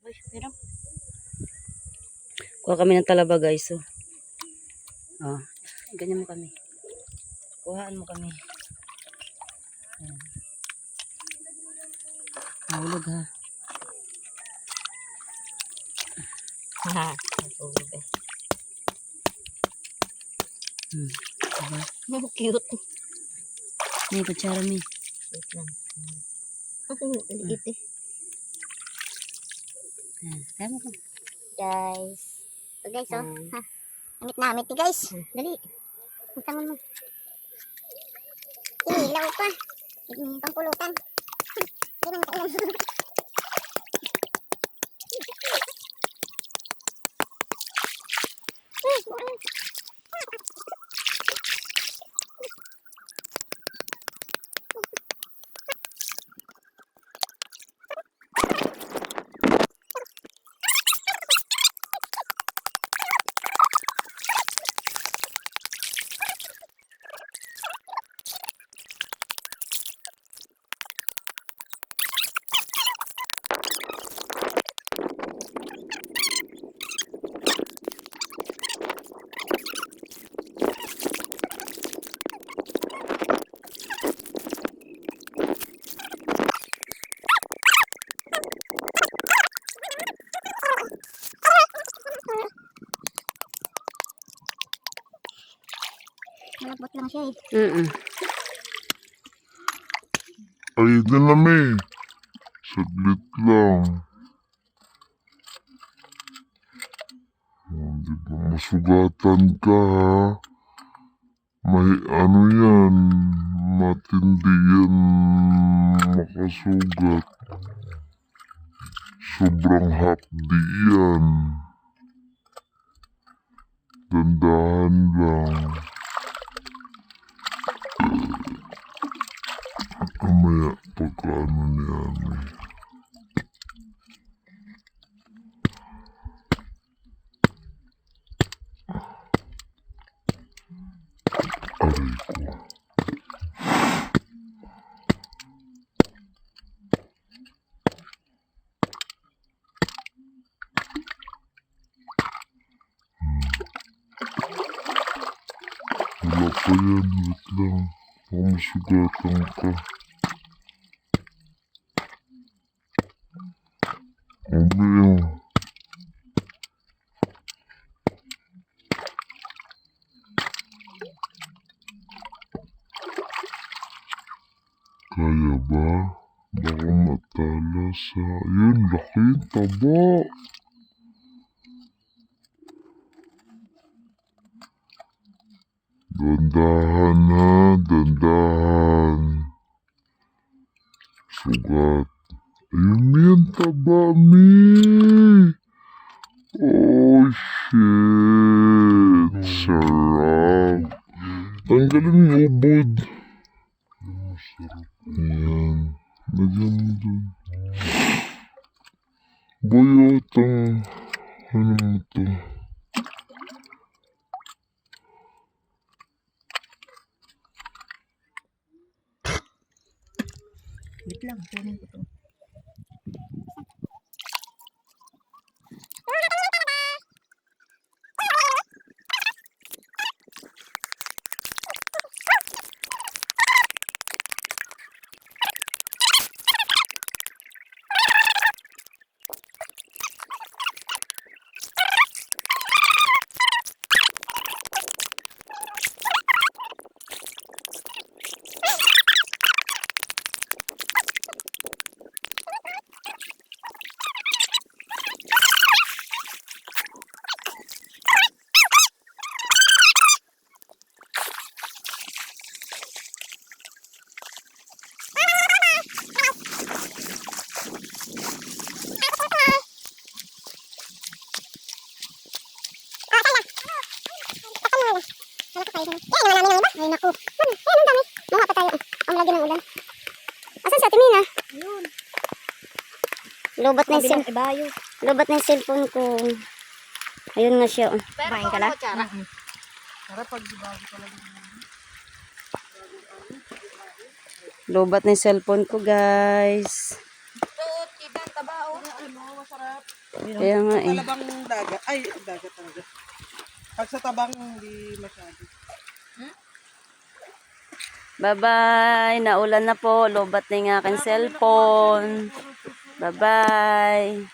Pero kuha kami ng talaba guys. So. Oh, ganyan mo kami. Kuhaan mo kami. Mahulog ha. Haha. Mahulog eh. Diba? Cute. May kutsara mi. Wait lang. Liit eh. Kaya mo ka. Guys. So guys, oh. Ha. Amit na amit guys. Dali. Punta mo mo. Ilaw pa. Pampulutan. Hindi man kailan. Malabot lang siya eh. Ayun na namin. Saglit lang. Di ba masugatan ka ha? May ano yan. Matindi yan makasugat. Sobrang hapdi yan. Dandahan lang. Mamaya pagkaano niyan eh. Aray ko. Wala pa yan. Wait lang. Baka masugatan ka. Mamaya. Kaya ba? Baka matala sa... Yun, laki, taba. Dandahan ha, dandahan. Sugat. Ayun yan, taba mi. Oh shit. Sarap. Tanggalin mo yung ubod. Ayan. Lagyan mo dun. Boyotang. Ano mo to? Wait lang. Kunin ko to. Ay naku. Ay, ang dami. Maha pa tayo. Ang lagi ng ulan. Asan si Ate Mina? Ayun. Lobat na yung lobat na yung cellphone ko. Ayun nga siya. Bain ka lang? Lobat na yung cellphone ko guys. masarap. Kaya nga eh. Talabang dagat. Ay, dagat talaga. Pag sa tabang, hindi masyado. Bye-bye. Naulan na po. Lobat na yung aking cellphone. Bye-bye.